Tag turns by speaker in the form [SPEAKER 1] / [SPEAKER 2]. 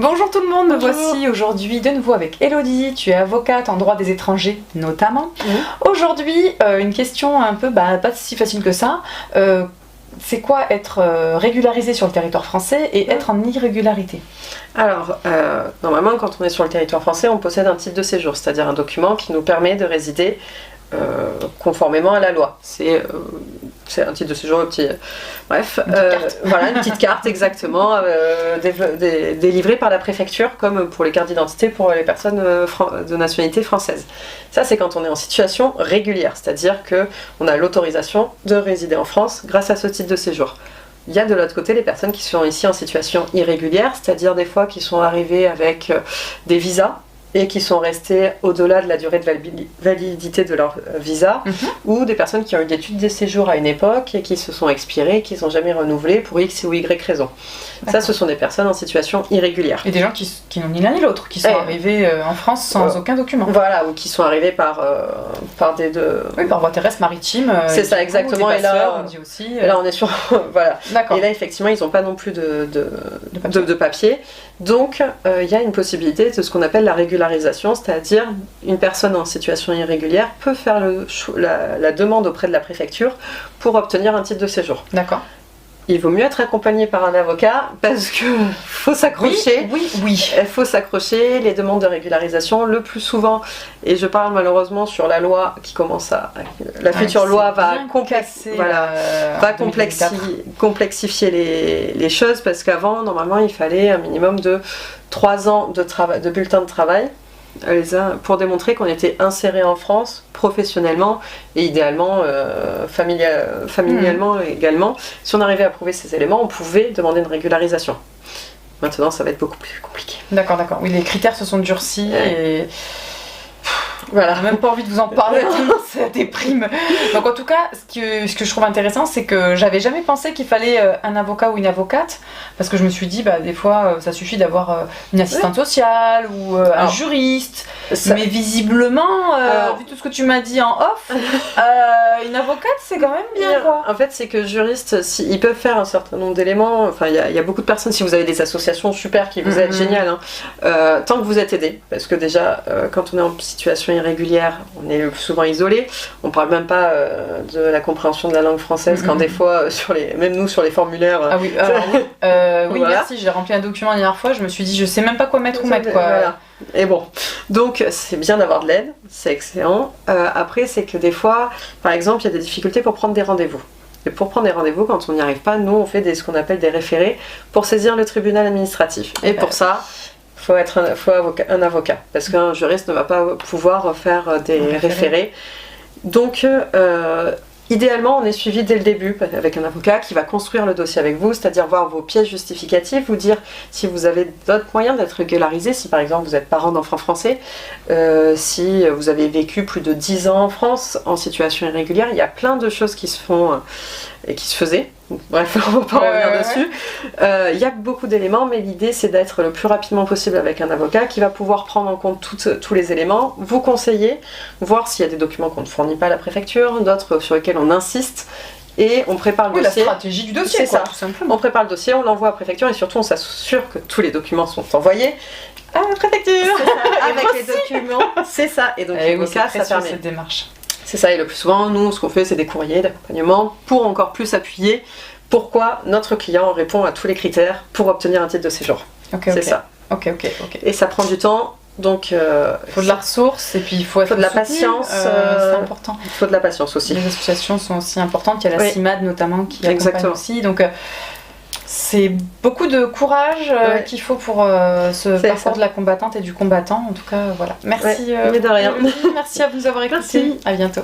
[SPEAKER 1] Bonjour tout le monde, me
[SPEAKER 2] Bonjour.
[SPEAKER 1] voici aujourd'hui de nouveau avec Elodie. Tu es avocate en droit des étrangers notamment. Aujourd'hui, une question un peu, pas si facile que ça. C'est quoi être régularisé sur le territoire français et être en irrégularité?
[SPEAKER 2] Alors, normalement, quand on est sur le territoire français, on possède un titre de séjour, c'est-à-dire un document qui nous permet de résider conformément à la loi. C'est un titre de séjour, un petit... Bref, voilà, une petite carte exactement, délivrée par la préfecture, comme pour les cartes d'identité pour les personnes de nationalité française. Ça, c'est quand on est en situation régulière, c'est-à-dire qu'on a l'autorisation de résider en France grâce à ce titre de séjour. Il y a de l'autre côté les personnes qui sont ici en situation irrégulière, c'est-à-dire des fois qui sont arrivées avec des visas, et qui sont restés au-delà de la durée de validité de leur visa, ou des personnes qui ont eu des études de séjour à une époque et qui se sont expirées, qui ne sont jamais renouvelées pour X ou Y raison. Ça, ce sont des personnes en situation irrégulière.
[SPEAKER 1] Et des gens qui n'ont ni l'un ni l'autre, qui sont arrivés en France sans aucun document.
[SPEAKER 2] Voilà, ou qui sont arrivés par des...
[SPEAKER 1] Oui, par voie terrestre, maritime.
[SPEAKER 2] C'est ça, exactement.
[SPEAKER 1] Et là, on dit aussi...
[SPEAKER 2] Là, on est sur... voilà.
[SPEAKER 1] D'accord.
[SPEAKER 2] Et là, effectivement, ils n'ont pas non plus de papier. Donc, il y a une possibilité de ce qu'on appelle la régularisation, c'est-à-dire une personne en situation irrégulière peut faire la demande auprès de la préfecture pour obtenir un titre de séjour.
[SPEAKER 1] D'accord.
[SPEAKER 2] Il vaut mieux être accompagné par un avocat parce que faut s'accrocher.
[SPEAKER 1] Oui.
[SPEAKER 2] Il faut s'accrocher. Les demandes de régularisation, le plus souvent, et je parle malheureusement sur la loi qui commence à... La future loi va complexifier les choses parce qu'avant, normalement, il fallait un minimum de 3 ans de bulletin de travail pour démontrer qu'on était inséré en France professionnellement et idéalement familialement également. Si on arrivait à prouver ces éléments, on pouvait demander une régularisation. Maintenant, ça va être beaucoup plus compliqué.
[SPEAKER 1] D'accord. Oui, les critères se sont durcis et... Voilà, même pas envie de vous en parler, ça déprime. Donc en tout cas, ce que je trouve intéressant, c'est que j'avais jamais pensé qu'il fallait un avocat ou une avocate, parce que je me suis dit, des fois, ça suffit d'avoir une assistante sociale ou un juriste. Mais visiblement, vu tout ce que tu m'as dit en off, une avocate, c'est quand même bien, quoi.
[SPEAKER 2] En fait, c'est que juristes, ils peuvent faire un certain nombre d'éléments. Enfin, il y a beaucoup de personnes, si vous avez des associations super qui vous aident, génial, tant que vous êtes aidé, parce que déjà, quand on est en situation irrégulière, on est le plus souvent isolé. On parle même pas de la compréhension de la langue française quand des fois, même nous sur les formulaires.
[SPEAKER 1] Ah oui, oui, voilà. Merci, j'ai rempli un document la dernière fois, je me suis dit, je sais même pas quoi mettre ou mettre, quoi.
[SPEAKER 2] Voilà. Et bon, donc c'est bien d'avoir de l'aide, c'est excellent. Après, c'est que des fois, par exemple, il y a des difficultés pour prendre des rendez-vous. Et pour prendre des rendez-vous, quand on n'y arrive pas, nous on fait ce qu'on appelle des référés pour saisir le tribunal administratif. Et pour ça, faut être un avocat, parce qu'un juriste ne va pas pouvoir faire des référés. Donc, idéalement, on est suivi dès le début avec un avocat qui va construire le dossier avec vous, c'est-à-dire voir vos pièces justificatives, vous dire si vous avez d'autres moyens d'être régularisé, si par exemple vous êtes parent d'enfants français, si vous avez vécu plus de 10 ans en France en situation irrégulière, il y a plein de choses qui se font et qui se faisaient. Bref, on va pas revenir dessus. Il y a beaucoup d'éléments, mais l'idée c'est d'être le plus rapidement possible avec un avocat qui va pouvoir prendre en compte tous les éléments, vous conseiller, voir s'il y a des documents qu'on ne fournit pas à la préfecture, d'autres sur lesquels on insiste, et on prépare le dossier.
[SPEAKER 1] La stratégie du dossier, quoi, tout simplement.
[SPEAKER 2] On prépare le dossier, on l'envoie à la préfecture, et surtout on s'assure que tous les documents sont envoyés à la préfecture avec les documents. C'est ça, et donc ça permet
[SPEAKER 1] cette démarche.
[SPEAKER 2] C'est ça, et le plus souvent, nous, ce qu'on fait, c'est des courriers d'accompagnement pour encore plus appuyer pourquoi notre client répond à tous les critères pour obtenir un titre de séjour.
[SPEAKER 1] C'est
[SPEAKER 2] ça.
[SPEAKER 1] Ok.
[SPEAKER 2] Et ça prend du temps, donc...
[SPEAKER 1] Il faut de la ressource, et puis il faut être
[SPEAKER 2] de la patience.
[SPEAKER 1] C'est important.
[SPEAKER 2] Il faut de la patience aussi.
[SPEAKER 1] Les associations sont aussi importantes, il y a la CIMAD notamment qui accompagne aussi, donc... c'est beaucoup de courage qu'il faut pour ce parcours de la combattante et du combattant. En tout cas, voilà. Merci.
[SPEAKER 2] Mais de rien.
[SPEAKER 1] Merci à vous d'avoir écouté. À bientôt.